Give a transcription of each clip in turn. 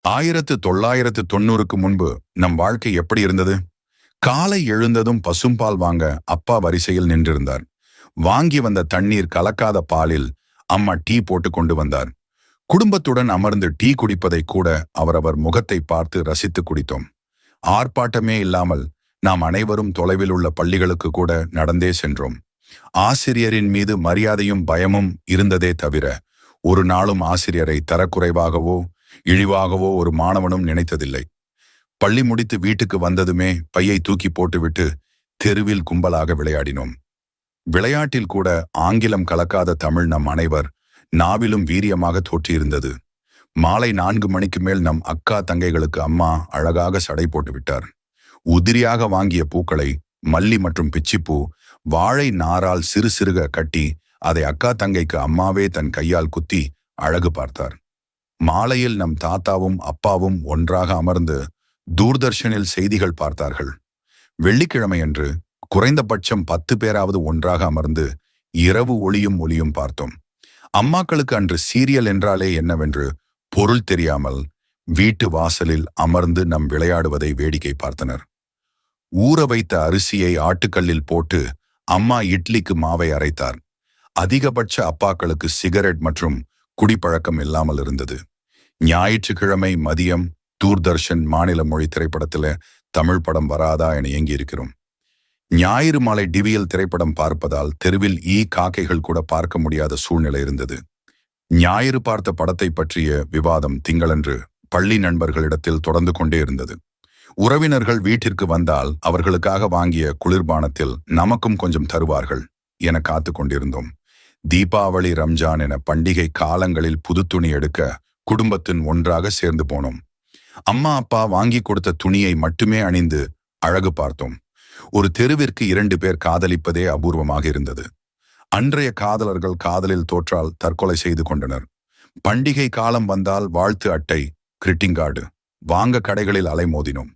1990க்கு முன்பு நம் வாழ்க்கை எப்படி இருந்தது? காலை எழுந்ததும் பசும்பால் வாங்க அப்பா வரிசையில் நின்றிருந்தார். வாங்கி வந்த தண்ணீர் கலக்காத பாலில் அம்மா டீ போட்டு கொண்டு வந்தார். குடும்பத்துடன் அமர்ந்து டீ குடிப்பதை கூட அவரவர் முகத்தை பார்த்து ரசித்து குடித்தோம். ஆர்ப்பாட்டமே இல்லாமல் நாம் அனைவரும் தொலைவில் உள்ள பள்ளிகளுக்கு கூட நடந்தே சென்றோம். ஆசிரியரின் மீது மரியாதையும் பயமும் இருந்ததே தவிர ஒரு நாளும் ஆசிரியரை தரக்குறைவாகவோ இழிவாகவோ ஒரு மாணவனும் நினைத்ததில்லை. பள்ளி முடித்து வீட்டுக்கு வந்ததுமே பையை தூக்கி போட்டுவிட்டு தெருவில் கும்பலாக விளையாடினோம். விளையாட்டில் கூட ஆங்கிலம் கலக்காத தமிழ் நம் அனைவர் நாவிலும் வீரியமாக தோற்றியிருந்தது. மாலை 4 மணிக்கு மேல் நம் அக்கா தங்கைகளுக்கு அம்மா அழகாக சடை போட்டு விட்டார். உதிரியாக வாங்கிய பூக்களை மல்லி மற்றும் பிச்சிப்பூ வாழை நாரால் சிறு சிறுக கட்டி அதை அக்கா தங்கைக்கு அம்மாவே தன் கையால் குத்தி அழகு பார்த்தார். மாலையில் நம் தாத்தாவும் அப்பாவும் ஒன்றாக அமர்ந்து தூர்தர்ஷனில் செய்திகள் பார்த்தார்கள். வெள்ளிக்கிழமையன்று குறைந்தபட்சம் 10 பேராவது ஒன்றாக அமர்ந்து இரவு ஒளியும் பார்த்தோம். அம்மாக்களுக்கு அன்று சீரியல் என்றாலே என்னவென்று பொருள் தெரியாமல் வீட்டு வாசலில் அமர்ந்து நம் விளையாடுவதை வேடிக்கை பார்த்தனர். ஊற வைத்த அரிசியை ஆட்டுக்கல்லில் போட்டு அம்மா இட்லிக்கு மாவை அரைத்தார். அதிகபட்ச அப்பாக்களுக்கு சிகரெட் மற்றும் குடிப்பழக்கம் இல்லாமல் இருந்தது. ஞாயிற்றுக்கிழமை மதியம் தூர்தர்ஷன் மாநில மொழி திரைப்படத்துல தமிழ் படம் வராதா என ஏங்கி இருக்கிறோம். ஞாயிறு மாலை டிவியில் திரைப்படம் பார்ப்பதால் தெருவில் காக்கைகள் கூட பார்க்க முடியாத சூழ்நிலை இருந்தது. ஞாயிறு பார்த்த படத்தை பற்றிய விவாதம் திங்களன்று பள்ளி நண்பர்களிடத்தில் தொடர்ந்து கொண்டே இருந்தது. உறவினர்கள் வீட்டிற்கு வந்தால் அவர்களுக்காக வாங்கிய குளிர்பானத்தில் நமக்கும் கொஞ்சம் தருவார்கள் என காத்து கொண்டிருந்தோம். தீபாவளி, ரம்ஜான் என பண்டிகை காலங்களில் புது துணி எடுக்க குடும்பத்தின் ஒன்றாக சேர்ந்து போனோம். அம்மா அப்பா வாங்கி கொடுத்த துணியை மட்டுமே அணிந்து அழகு பார்த்தோம். ஒரு தெருவிற்கு 2 பேர் காதலிப்பதே அபூர்வமாக இருந்தது. அன்றைய காதலர்கள் காதலில் தோற்றால் தற்கொலை செய்து கொண்டனர். பண்டிகை காலம் வந்தால் வாழ்த்து அட்டை, கிரிட்டிங் கார்டு வாங்க கடைகளில் அலைமோதினோம்.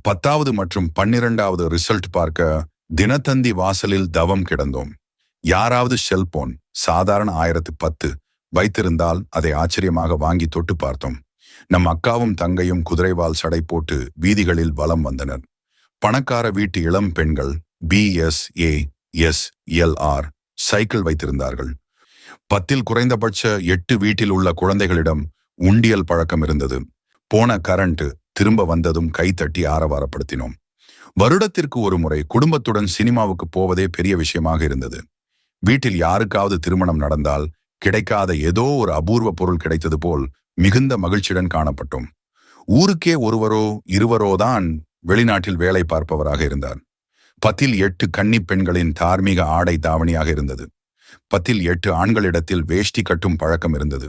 10வது மற்றும் 12வது ரிசல்ட் பார்க்க தினத்தந்தி வாசலில் தவம் கிடந்தோம். யாராவது செல்போன் சாதாரண 1010 வைத்திருந்தால் அதை ஆச்சரியமாக வாங்கி தொட்டு பார்த்தோம். நம் அக்காவும் தங்கையும் குதிரைவால் சடை போட்டு வீதிகளில் வலம் வந்தனர். பணக்கார வீட்டு இளம் பெண்கள் BSASLR சைக்கிள் வைத்திருந்தார்கள். 10ல் குறைந்தபட்ச 8 வீட்டில் உள்ள குழந்தைகளிடம் உண்டியல் பழக்கம் இருந்தது. போன கரண்ட் திரும்ப வந்ததும் கைத்தட்டி ஆரவாரப்படுத்தினோம். வருடத்திற்கு ஒரு முறை குடும்பத்துடன் சினிமாவுக்கு போவதே பெரிய விஷயமாக இருந்தது. வீட்டில் யாருக்காவது திருமணம் நடந்தால் கிடைக்காத ஏதோ ஒரு அபூர்வ பொருள் கிடைத்தது போல் மிகுந்த மகிழ்ச்சியுடன் காணப்பட்டோம். ஊருக்கே ஒருவரோ இருவரோ தான் வெளிநாட்டில் வேலை பார்ப்பவராக இருந்தார். 10ல் 8 கன்னி பெண்களின் தார்மீக ஆடை தாவணியாக இருந்தது. 10ல் 8 ஆண்களிடத்தில் வேஷ்டி கட்டும் பழக்கம் இருந்தது.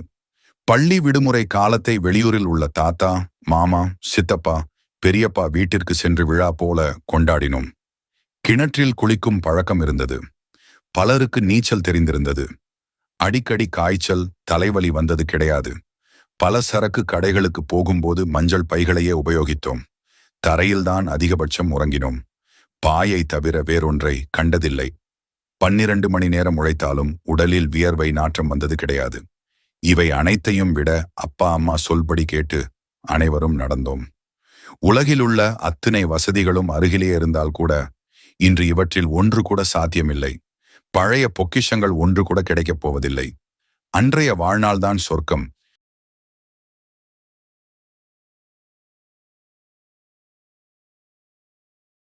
பள்ளி விடுமுறை காலத்தை வெளியூரில் உள்ள தாத்தா, மாமா, சித்தப்பா, பெரியப்பா வீட்டிற்கு சென்று விழா போல கொண்டாடினோம். கிணற்றில் குளிக்கும் பழக்கம் இருந்தது. பலருக்கு நீச்சல் தெரிந்திருந்தது. அடிக்கடி காய்ச்சல், தலைவலி வந்தது கிடையாது. பல சரக்கு கடைகளுக்கு போகும்போது மஞ்சள் பைகளையே உபயோகித்தோம். தரையில்தான் அதிகபட்சம் உறங்கினோம். பாயை தவிர வேறொன்றை கண்டதில்லை. 12 மணி நேரம் உழைத்தாலும் உடலில் வியர்வை நாற்றம் வந்தது கிடையாது. இவை அனைத்தையும் விட அப்பா அம்மா சொல்படி கேட்டு அனைவரும் நடந்தோம். உலகிலுள்ள அத்தனை வசதிகளும் அருகிலே இருந்தால் கூட இன்று இவற்றில் ஒன்று கூட சாத்தியமில்லை. பழைய பொக்கிஷங்கள் ஒன்று கூட கிடைக்கப் போவதில்லை. அன்றைய வாழ்நாள்தான் சொர்க்கம்